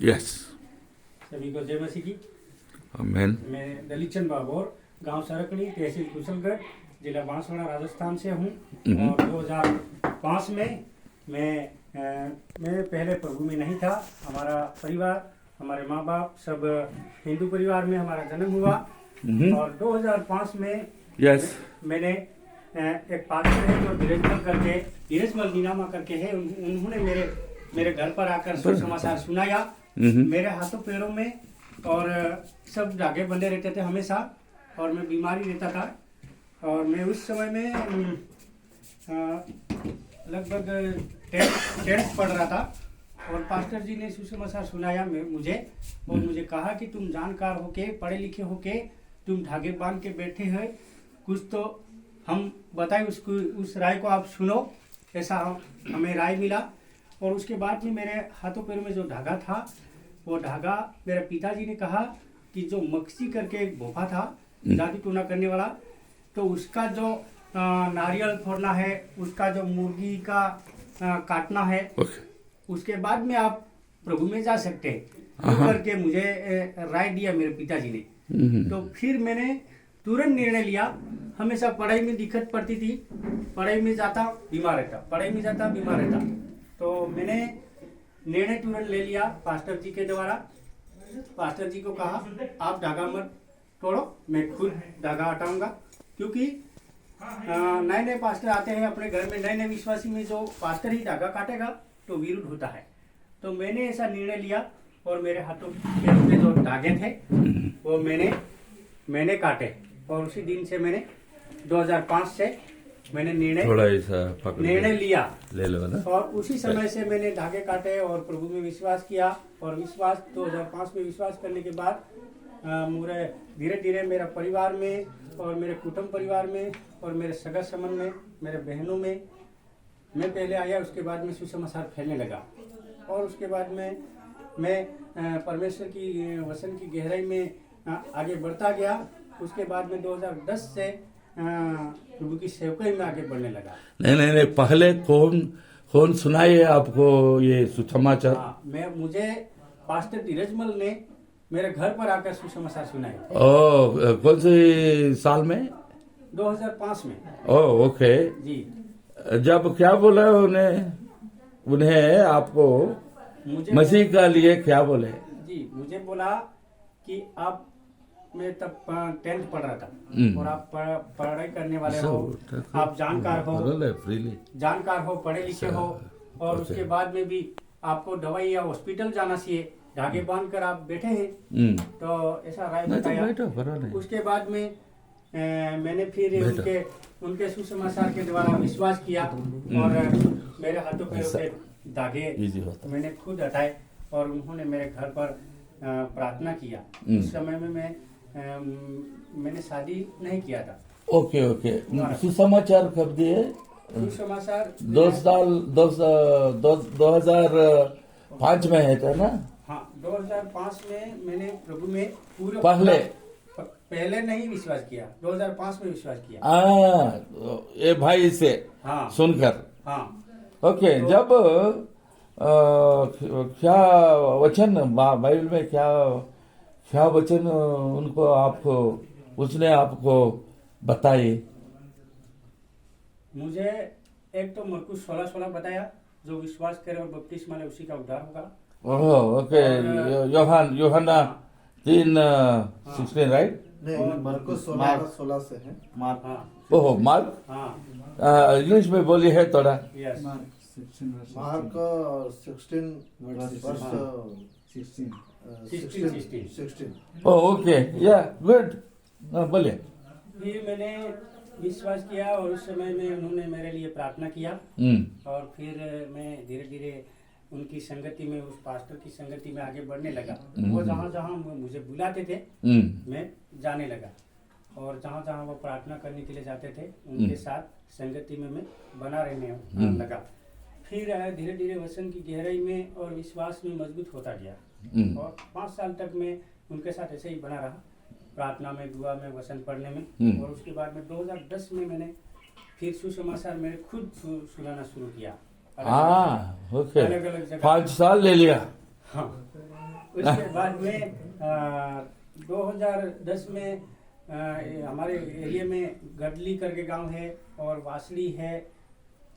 Yes. सभी को जय मसीह की। आमेन। मैं दलीप चंद बाबोर, गांव सरकड़ी, तहसील कुशलगढ़, जिला बांसवाड़ा, राजस्थान से हूँ। और 2005 में मैं पहले प्रभु में नहीं था। हमारा परिवार, हमारे माँ बाप सब हिंदू परिवार में हमारा जन्म हुआ। और 2005 में यस। मैंने एक पास्टर है जो धीरजमल नीनामा करके है, उन्होंने मेरे घर पर आकर सुसमाचार सुनाया। मेरे हाथों पैरों में और सब धागे बंधे रहते थे हमेशा, और मैं बीमारी रहता था। और मैं उस समय में लगभग 10th पढ़ रहा था, और पास्टर जी ने सुसमाचार सुनाया मुझे कहा कि तुम जानकार होके, पढ़े लिखे होके तुम धागे बांध के बैठे हैं, कुछ तो हम बताए उस राय को आप सुनो। ऐसा हमें राय मिला। और उसके बाद में मेरे हाथों पैरों में जो धागा था, वो धागा मेरे पिताजी ने कहा कि जो मक्सी करके एक भोपा था जादू टोना करने वाला, तो उसका जो नारियल फोड़ना है, उसका जो मुर्गी का काटना है, उसके बाद में आप प्रभु में जा सकते हैं करके मुझे राय दिया मेरे पिताजी ने। तो फिर मैंने तुरंत निर्णय लिया। हमेशा पढ़ाई में दिक्कत पड़ती थी, पढ़ाई में जाता बीमार रहता, तो मैंने निर्णय तुरंत ले लिया पास्टर जी के द्वारा। पास्टर जी को कहा आप धागा मत तोड़ो, मैं खुद धागा हटाऊंगा। क्योंकि नए नए पास्टर आते हैं अपने घर में, नए नए विश्वासी में जो पास्टर ही धागा काटेगा तो विरुद्ध होता है। तो मैंने ऐसा निर्णय लिया, और मेरे हाथों में जो धागे थे वो मैंने काटे। और उसी दिन से मैंने 2005 से मैंने निर्णय लिया, ले लो ना। और उसी समय से मैंने धागे काटे और प्रभु में विश्वास किया। और 2005 में विश्वास करने के बाद मुझे धीरे धीरे मेरा परिवार में और मेरे कुटुंब परिवार में और मेरे सगा संबंध में, मेरे बहनों में, मैं पहले आया, उसके बाद में सुसमाचार फैलने लगा। और उसके बाद में मैं परमेश्वर की वचन की गहराई में आगे बढ़ता गया। उसके बाद में 2010 से प्रभु की सेवकाई में आगे बढ़ने लगा। नहीं, पहले कौन सुनाए आपको ये सुसमाचार? मुझे पास्टर धीरजमल ने मेरे घर पर आकर सुसमाचार सुनाए। कौन से साल में? 2005 में। ओके जी। जब क्या बोला उन्हें आपको मसीह का लिए क्या बोले? जी, मुझे बोला कि आप, मैं तब 10th पढ़ रहा था, और आप पढ़ाई करने वाले हो, आप जानकार हो, पढ़े लिखे हो, और उसके बाद में भी आपको दवाई या हॉस्पिटल जाना चाहिए, धागे बांध कर आप बैठे हैं। तो ऐसा राय बताया। उसके बाद में मैंने फिर उनके सुसमाचार के द्वारा विश्वास किया, और मेरे हाथों पैरों के धागे मैंने खुद हटाए, और उन्होंने मेरे घर पर प्रार्थना किया। उस समय में मैंने शादी नहीं किया था। ओके। सुसमाचार कब दिए? सुसमाचार 2005 में है था ना? हाँ, 2005 में मैंने प्रभु में पहले नहीं विश्वास किया, 2005 में विश्वास किया। ये भाई से सुनकर। हाँ। ओके। जब क्या वचन बाइबल में क्या वचन उसने आपको बताए? मुझे एक तो मरकुस 16:16 बताया, जो विश्वास करे और बपतिस्मा ले उसी का उद्धार होगा। ओके। यूहन्ना 3:16 राइट? मरकुस 16 से है। मार्क। इंग्लिश में बोली है थोड़ा। मार्क 16। ओके, या गुड, बोलिए। फिर मैंने विश्वास किया, और उस समय में उन्होंने मेरे लिए प्रार्थना किया। और फिर मैं धीरे धीरे उनकी संगति में, उस पास्टर की संगति में आगे बढ़ने लगा। वो जहाँ मुझे बुलाते थे मैं जाने लगा, और जहाँ वो प्रार्थना करने के लिए जाते थे उनके साथ संगति में मैं बना रहने लगा। फिर धीरे धीरे वचन की गहराई में और विश्वास में मजबूत होता गया, और 5 साल तक मैं उनके साथ ऐसे ही बना रहा, प्रार्थना में, दुआ में, वचन पढ़ने में। और उसके बाद में 2010 में मैंने फिर सुसमाचार मैंने खुद सुनाना शुरू किया। ओके। 5 साल ले लिया। हाँ। उसके बाद में 2010 में ये हमारे एरिया में गडली करके गांव है और वासली है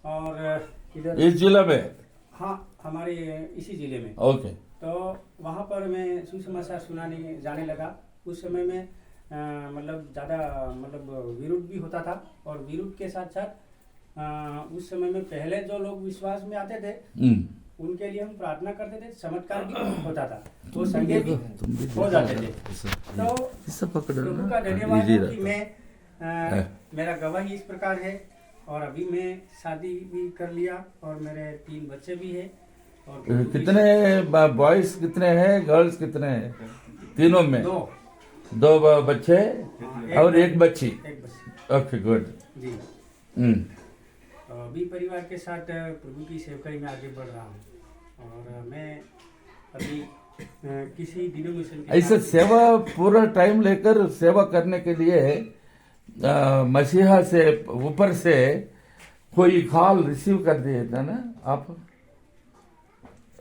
और इधर इस जिला में? हाँ हमारे इसी जिले में। ओके। तो वहाँ पर मैं सुसमाचार सुनाने जाने लगा। उस समय में मतलब ज़्यादा मतलब विरोध भी होता था और विरोध के साथ साथ उस समय में पहले जो लोग विश्वास में आते थे उनके लिए हम प्रार्थना करते थे, चमत्कार भी होता था, वो संगे भी हो जाते थे। तो प्रभु का धन्यवाद है कि मैं मेरा गवाही इस प्रकार है और अभी मैं शादी भी कर लिया और मेरे 3 बच्चे भी हैं। और कितने बॉयज कितने हैं, गर्ल्स कितने हैं? तीनों में 2 बच्चे और एक बच्ची। ओके गुड जी। तो अभी परिवार के साथ प्रभु की सेवकाई में आगे बढ़ रहा हूँ और मैं अभी किसी डिनोमिनेशन ऐसे सेवा पूरा टाइम लेकर सेवा करने के लिए मसीहा से ऊपर से कोई कॉल रिसीव कर दिए था ना,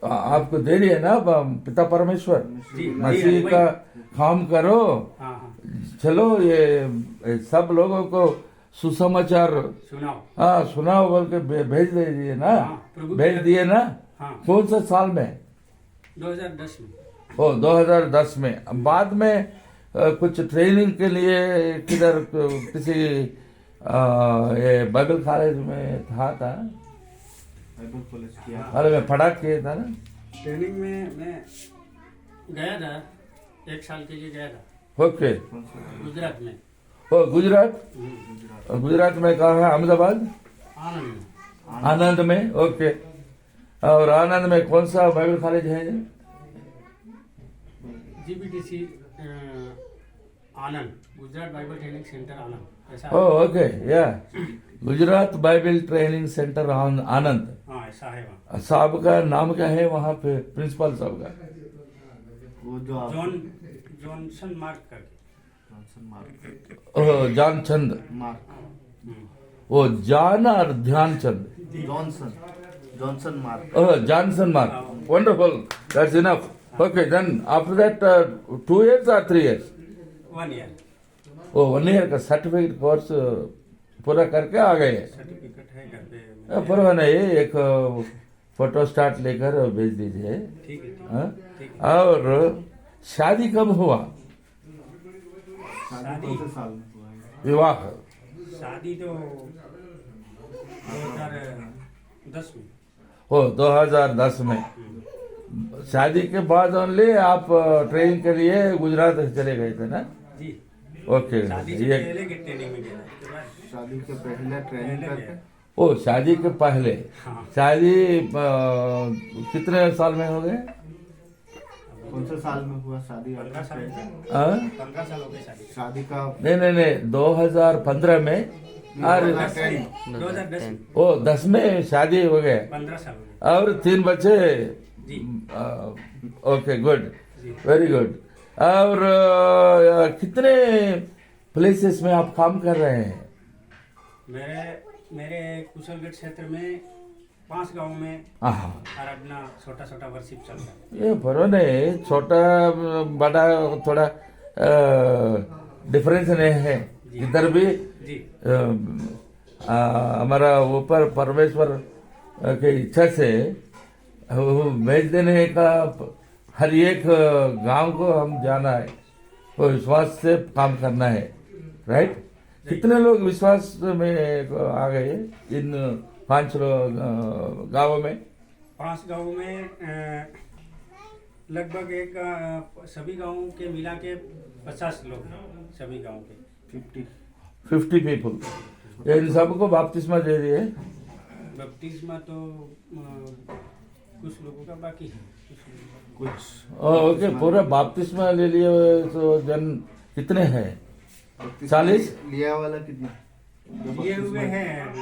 आपको दे दिए ना पिता परमेश्वर, मसीह का काम करो। चलो ये सब लोगों को सुसमाचार सुनाओ। हाँ सुनाओ बोल के भेज दीजिए ना। भेज दिए ना। कौन सा साल में? 2010 में। ओ 2010 में। बाद में कुछ ट्रेनिंग के लिए किधर किसी ये बाइबल कॉलेज में था बाइबल कॉलेज किया। अरे मैं पढ़ा किया था ना। ट्रेनिंग में मैं गया था, 1 साल के लिए गया था। ओके। गुजरात में। ओ गुजरात। गुजरात में कहा है? अहमदाबाद? आनंद में। ओके। और आनंद में कौन सा बाइबल कॉलेज है? GBTC आनंद, गुजरात बाइबल ट्रेनिंग सेंटर आनंद, ऐसा। ओ ओके या गुजरात बाइबल ट्रेनिंग सेंटर आनंद। हाँ ऐसा है वहाँ। साहब का नाम क्या है वहाँ पे, प्रिंसिपल साहब का? वो जो जॉनसन मार्क करके। जानचंद मार्क। वो जान और Dhyanchand. Johnson mark. Johnson mark. Wonderful, that's enough. Okay, then after that 2 years or 3 years? 1 year। वो 1 year का सर्टिफिकेट कोर्स पूरा करके आ गए। सर्टिफिकेट है घर पे। पूरा नहीं, एक फोटो स्टार्ट लेकर भेज दीजिए। ठीक है। हाँ? और शादी कब हुआ? शादी कौन से साल में हुआ है? विवाह शादी तो 2010 में। हो 2010 में। शादी के बाद ओनली आप ट्रेनिंग के लिए गुजरात चले गए थे ना? जी। ओके। शादी से पहले की ट्रेनिंग में गया। शादी के पहले ट्रेनिंग करके। ओ शादी के पहले। हाँ। शादी कितने साल में हो गए? कौन से साल में हुआ शादी? 15 साल। 15 साल हो गए शादी। शादी का नहीं 2015 में। 2010 में। ओ 10 में शादी हो गए। 15 साल हो गए। और 3 बच्चे। जी। Okay good, very good. और कितने प्लेसेस में आप काम कर रहे हैं? मेरे कुशलगढ़ क्षेत्र में 5 गांव में आराधना छोटा वर्शिप चलता है। ये बरो नहीं, छोटा बड़ा थोड़ा डिफरेंस नहीं है। इधर भी हमारा ऊपर परमेश्वर के इच्छा से भेज देने का हर एक गांव को हम जाना है, वो विश्वास से काम करना है, राइट? कितने लोग विश्वास में आ गए इन 5 गांवों में? 5 गांवों में लगभग सभी गांवों के मिला के 50 लोग हैं। सभी गांवों के 50 पीपल। इन सबको बपतिस्मा दे दिए? बपतिस्मा तो कुछ लोगों का बाकी है, कुछ। ओके, पूरा बपतिस्मा ले लिए तो जन कितने हैं? 40? लिया वाला कितना? लिए हुए हैं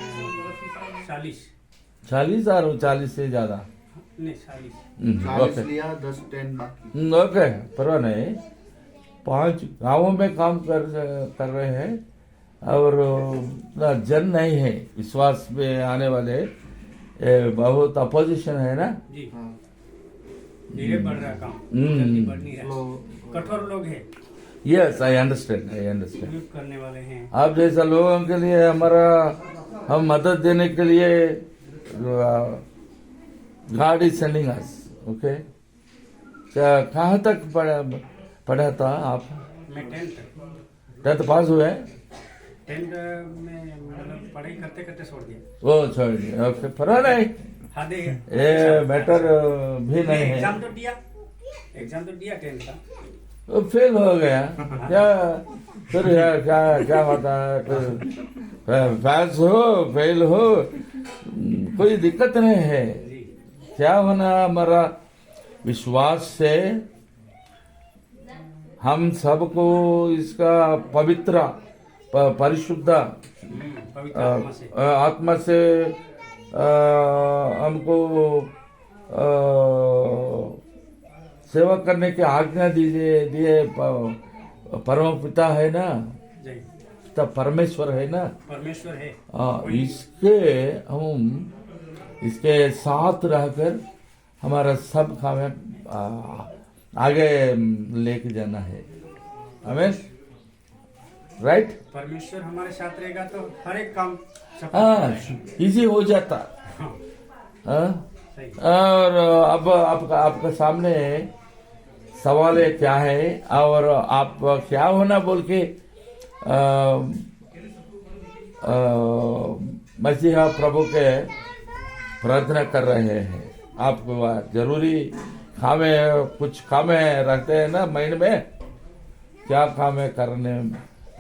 40 और 40 से ज्यादा नहीं, 40 40 लिया, 10-10 बाकी। ओके, परवाह नहीं। 5 गांवों में काम कर रहे हैं और जन नहीं है विश्वास में आने वाले, बहुत अपोजिशन है ना? जी। धीरे बढ़ रहा काम, हम्म। जल्दी बढ़ नहीं रहा। कठोर लोग हैं, यस आई अंडरस्टैंड उपयोग करने वाले हैं। आप जैसा लोगों के लिए हमारा हम मदद देने के लिए God is sending us okay. क्या कहाँ तक पढ़ा था आप? मैं 10th 10th पास हुए? 10th में मतलब पढ़ाई करते करते छोड़ दिया। वो छोड़ दिया ओके, परवाह नहीं, हाँ दे ये मैटर भी नहीं है। एग्जाम तो दिया 10th का। वो फेल हो गया क्या? फिर यार क्या क्या होता है, पास हो फेल हो कोई दिक्कत नहीं है। क्या होना हमारा विश्वास से हम सबको इसका पवित्र परिशुद्ध पवित्र आत्मा से आत्मा से हमको सेवा करने की आज्ञा दीजिए दिए परम पिता है ना, जय तब परमेश्वर है ना। परमेश्वर है। इसके हम इसके साथ रहकर हमारा सब काम आगे लेके जाना है, हमें राइट। परमेश्वर हमारे साथ रहेगा तो हर एक काम सफल हाँ होता है। इजी हो जाता। हाँ, हाँ? सही। और अब आपका सामने सवाल है क्या है और आप क्या होना बोल के मसीहा प्रभु के प्रार्थना कर रहे हैं। आपको जरूरी कामे कुछ कामे रखते हैं ना माइंड में, क्या कामे करने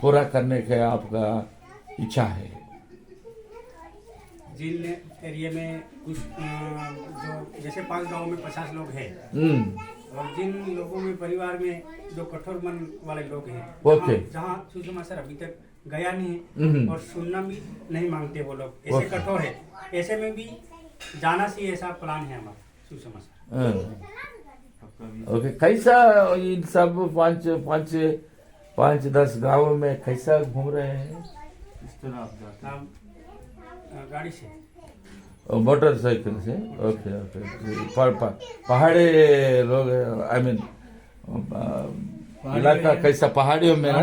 पूरा करने के आपका इच्छा है? जिन एरिया में कुछ जो जैसे 5 गांव में 50 लोग हैं और जिन लोगों में परिवार में जो कठोर मन वाले लोग हैं, ओके। जहाँ सुषमाचार अभी तक गया नहीं हम्म। है और सुनना भी नहीं मांगते वो लोग, ऐसे ओके। कठोर है, ऐसे में भी जाना चाहिए, ऐसा प्लान है हमारा सुषमाचार। ओके, कैसा इन सब पाँच 10 गाँव में कैसा घूम रहे हैं? इस तरह आप जाते हैं। हम गाड़ी से मोटरसाइकिल से ओके ओके। पहाड़ी लोग आई मीन इलाका कैसा पहाड़ियों में ना?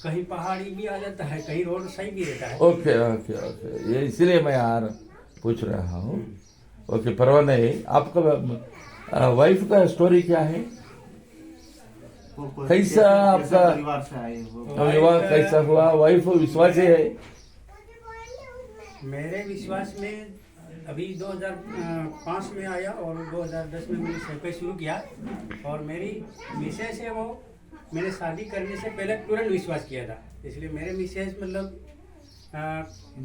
कहीं पहाड़ी भी आ जाता है, कहीं रोड सही भी रहता है। ओके ओके ओके, ये इसीलिए मैं यार पूछ रहा हूँ। ओके परवाह नहीं। आपका वाइफ का स्टोरी क्या है? वो कैसा आपका परिवार से आए वो? विवाह कैसा हुआ? वाइफ विश्वासी है? मेरे विश्वास में अभी 2005 में आया और 2010 में मैंने सेवा शुरू किया और मेरी मिसेज है वो मैंने शादी करने से पहले तुरंत विश्वास किया था, इसलिए मेरे मिसेज मतलब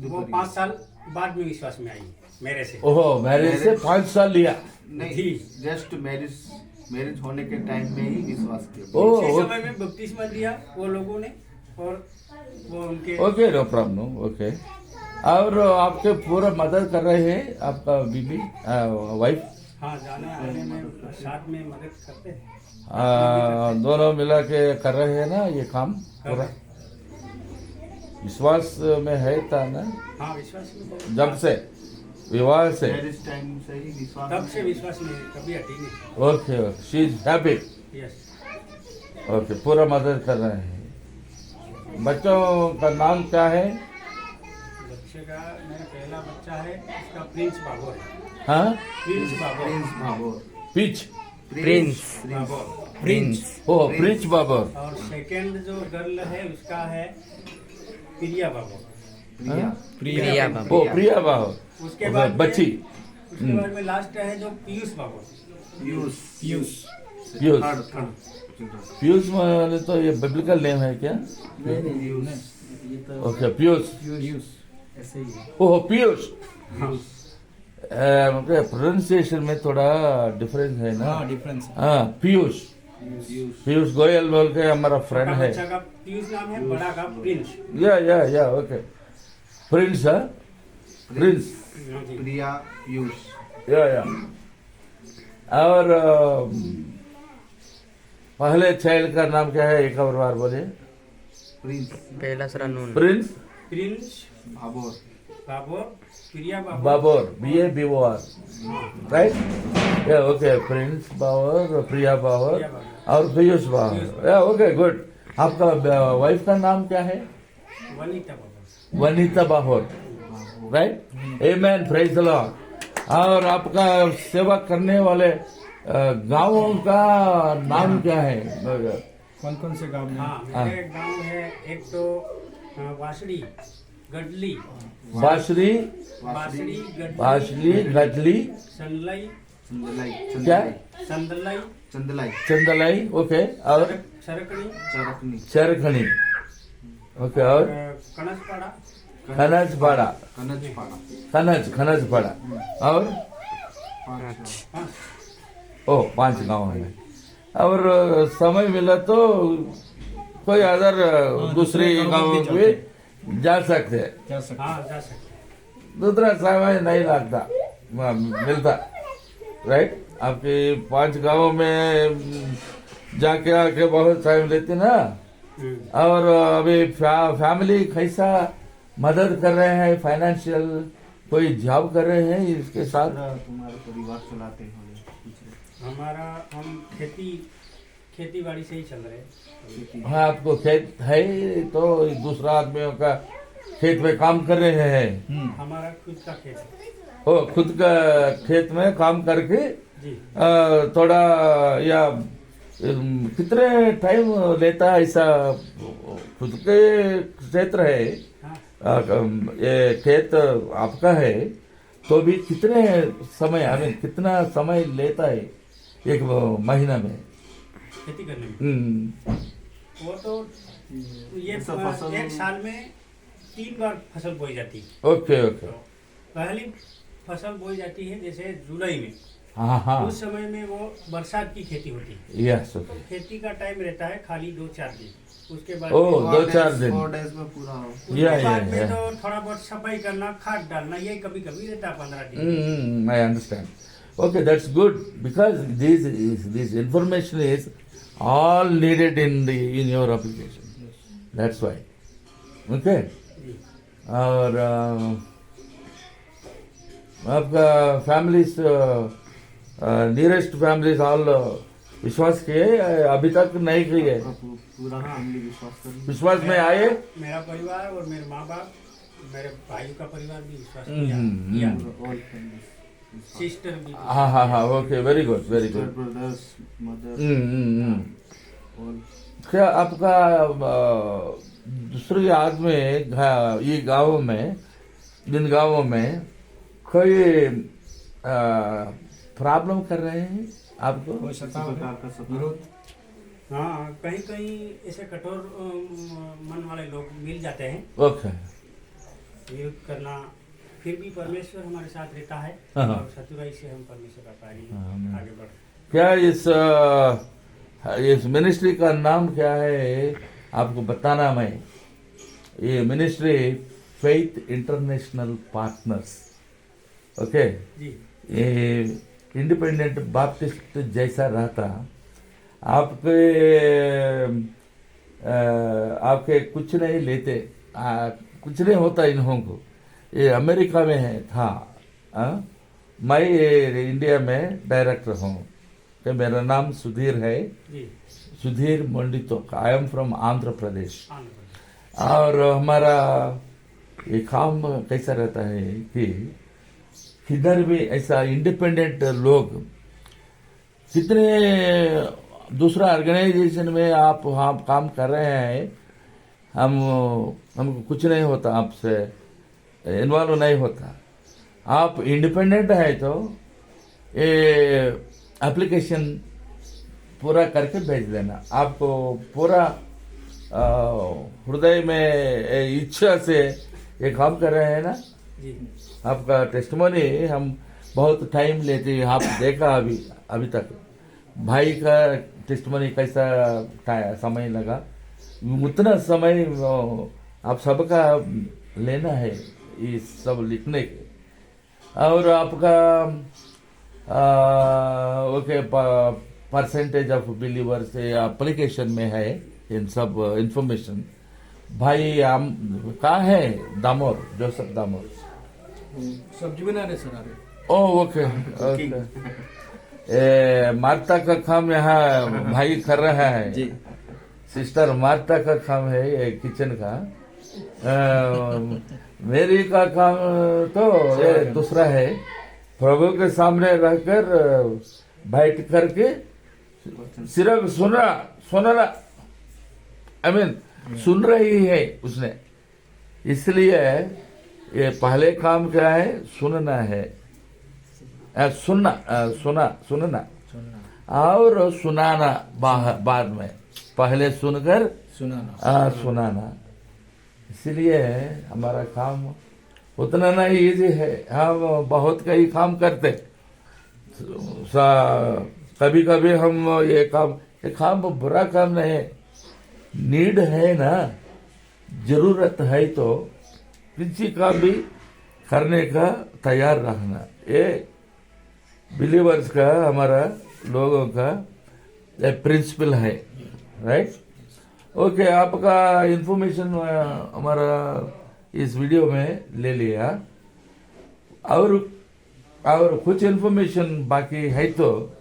वो 5 साल बाद में विश्वास में आई मेरे से। ओहो, मैरिज से 5 साल लिया? नहीं, जस्ट मैरिज होने के टाइम में ही विश्वास किया। ओह, उसी समय में बपतिस्मा दिया वो लोगों ने और वो उनके ओके नो प्रॉब्लम ओके। और आपके पूरा मदद कर रहे हैं आपका बीबी वाइफ? हाँ, जाने आने में साथ में मदद करते हैं। दोनों मिला के कर रहे हैं ना ये काम पूरा? विश्वास में है था ना हाँ, विश्वास में जब से विवाह से? मैरिज टाइम से ही विश्वास। तब से विश्वास में कभी हटी नहीं। Okay okay, she is happy. Yes, okay, पूरा मदद कर रहे हैं। बच्चों का नाम क्या है? बच्चे का मेरा पहला बच्चा है, उसका प्रिंस बाबोर है। हाँ, प्रिंस बाबोर। प्रिंस भाबोर। पीच प्रिंस बाबोर। प्रिंस ओ प्रिंस बाबर। और सेकंड जो गर्ल है उसका है प्रिया बाबोर। प्रिया। प्रिया बाबू ओ प्रिया बाबर उसके बाद बच्ची। उसके बाद में लास्ट है जो पीयूष बाबोर। पीयूष। पीयूष। थर्ड। पीयूष माने तो ये बिब्लिकल नेम है क्या? पीयूष। ओके पीयूष। ऐसे ही है। ओह पीयूष। हाँ, प्रोनाउंसिएशन में थोड़ा डिफरेंस है ना? डिफरेंस हाँ पीयूष। पीयूष गोयल बोल के हमारा फ्रेंड छोटा है। बच्चा का पीयूष नाम है, बड़ा का प्रिंस। या ओके। प्रिंस है प्रिंस। हाँ जी। प्रिया पीयूष। या और पहले चाइल्ड का नाम क्या है? एक और बार बोलिए। प्रिंस पहला सरा नून Prince Prince Bhabor. Babor, Priya Babor. Babar BABOR right. Okay Prince Bawar, Priya Bawar Priya Bawar. और पीयूष बावर। Okay good. आपका वाइफ का नाम क्या है? Vanita Baba. Vanita Bahor, right? Amen, praise the Lord. और आपका सेवा करने वाले गांवों का नाम क्या है? कौन कौन से गांव में? हाँ, मेरे गांव है एक तो वासड़ी, गडली, बाशरी, बाशली, गजली, संदलाई, क्या? संदलाई, चंदलाई, चंदलाई, ओके, और सरकनी, चरकनी, चरखनी, ओके, और कनसपाड़ा, खनजपाड़ा, कनजपाड़ा, खनजपाड़ा, और 5 गांव है। और समय मिला तो कोई अदर दूसरी गांव में जा सकते हैं। जा सकते हाँ जा सकते। दूसरा समय नहीं लगता, मिलता, राइट? आपके 5 गांवों में जाके आके बहुत टाइम लेते ना। और अभी फैमिली कैसा मदद कर रहे हैं? फाइनेंशियल कोई जॉब कर रहे हैं इसके साथ? तुम्हारे परिवार चलाते हो? हमारा हम खेती बाड़ी से ही चल रहे हैं। हाँ, आपको खेत है तो दूसरा आदमियों का खेत में काम कर रहे हैं। हमारा खुद का खेत है। ओ, खुद का खेत में काम करके जी। थोड़ा या कितने टाइम लेता है ऐसा? खुद के क्षेत्र है, हाँ, ये खेत आपका है, तो भी कितने समय, कितना समय लेता है एक महीना में खेती करने में? वो तो ये ऐसा फसल- एक साल में 3 बार फसल बोई जाती है। ओके ओके, तो पहली फसल बोई जाती है जैसे जुलाई में। हाँ हाँ, उस समय में वो बरसात की खेती होती है। यस, तो ओके, खेती का टाइम रहता है खाली 2-4 दिन। उसके बाद ओ, में- 2-4 दिन। 4 days में पूरा हो। उसके या, बाद में या। तो थोड़ा बहुत सफाई करना, खाद डालना, ये कभी कभी रहता है 15 दिन। I understand. Okay, that's good because this information is all needed in your application. That's why. Okay. जी। और आपका फैमिलीज, नियरेस्ट फैमिलीज ऑल विश्वास किए? अभी तक नहीं किए? पूरा फैमिली विश्वास कर विश्वास में आए? मेरा परिवार और मेरे माँ बाप, मेरे भाई का परिवार भी विश्वास हम्म, किया। ऑल फैमिली सिस्टर भी। हाँ हाँ हाँ, okay, very good, very good. Brothers mother all. क्या आपका दूसरे आदमी ये गाँव में, जिन गाँवों में कोई प्रॉब्लम कर रहे हैं आपको? कोई सताव प्रकार का सताव। विरोध? हाँ, कहीं कहीं ऐसे कठोर मन वाले लोग मिल जाते हैं ओके, विरोध करना। फिर भी परमेश्वर हमारे साथ रहता है हाँ। और चतुराई से हम परमेश्वर का कार्य आगे बढ़। क्या इस मिनिस्ट्री का नाम क्या है आपको बताना? मैं ये ministry faith international partners, okay, जी। ये इंडिपेंडेंट बाप्टिस्ट जैसा रहता। आपके आपके कुछ नहीं लेते, कुछ नहीं होता इन्हों को। ये अमेरिका में है था, मैं इंडिया में डायरेक्टर हूँ। तो मेरा नाम सुधीर है, जी। Sudhir Manditok. I am from Andhra Pradesh. Andhra Pradesh. और हमारा ये काम कैसा रहता है कि किधर भी ऐसा इंडिपेंडेंट लोग, कितने दूसरा ऑर्गेनाइजेशन में आप काम कर रहे हैं, हमको कुछ नहीं होता, आपसे इन्वॉल्व नहीं होता। आप इंडिपेंडेंट है तो ये एप्लीकेशन पूरा करके भेज देना। आपको पूरा हृदय में इच्छा से ये काम कर रहे हैं ना। जी। आपका टेस्टिमोनी हम बहुत टाइम लेते हैं। आप देखा अभी तक भाई का टेस्टिमोनी कैसा समय लगा, उतना समय आप सबका लेना है ये सब लिखने के। और आपका okay percentage of believers application में है इन सब इंफॉर्मेशन। भाई कहाँ है? दामोर, जोसेफ दामोर। सब्जी बना रहे सर? अरे ओह ओके ओके, मार्ता का काम यहाँ भाई कर रहा है जी सिस्टर मार्ता का काम है ये किचन का मेरी का काम तो ये दूसरा है प्रभु के सामने रहकर बैठ करके सिर्फ सुनना आई मीन सुन रही है उसने इसलिए ये पहले काम क्या है सुनना है सुनना और सुनाना बाद में पहले सुनकर सुनाना इसलिए काम काम उतना नहीं इजी है हम बहुत कई काम करते कभी कभी हम ये काम बुरा काम नहीं है नीड है ना जरूरत है तो किसी का भी करने का तैयार रहना ये बिलीवर्स का हमारा लोगों का प्रिंसिपल है राइट ओके आपका इंफॉर्मेशन हमारा इस वीडियो में ले लिया और कुछ इंफॉर्मेशन बाकी है तो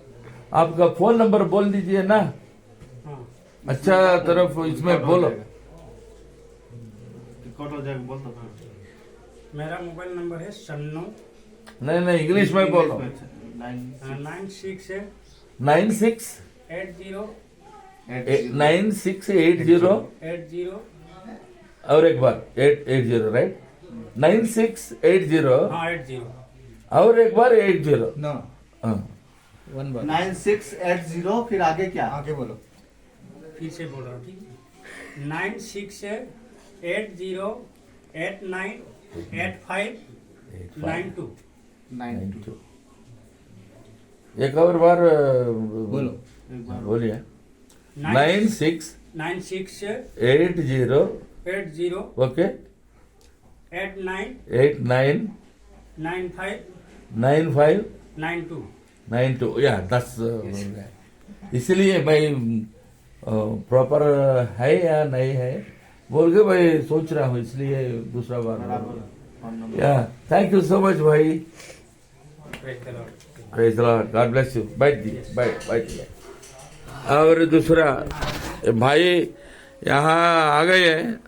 आपका फोन नंबर बोल दीजिए ना हाँ अच्छा तरफ इसमें बोलो रिकॉर्ड हो जाएगा बोल दो मेरा मोबाइल नंबर है 96 नहीं इंग्लिश में बोलो 96 96 80 9680 80 और एक बार 880 राइट 9680 हाँ 80 और एक बार 80 नो हाँ 1 बार 9680 फिर आगे क्या आगे बोलो फिर से बोल रहा हूँ ठीक है 9680898592 92 एक और बार बोलो एक बार बोलिए 9680 80 ओके 89 95 92 92 या 10 इसलिए भाई प्रॉपर है या नहीं है बोल के भाई सोच रहा हूँ इसलिए दूसरा बार फोन नंबर या थैंक यू सो मच भाई Praise the Lord. Praise the Lord God bless you बैठ और दूसरा भाई यहाँ आ गए हैं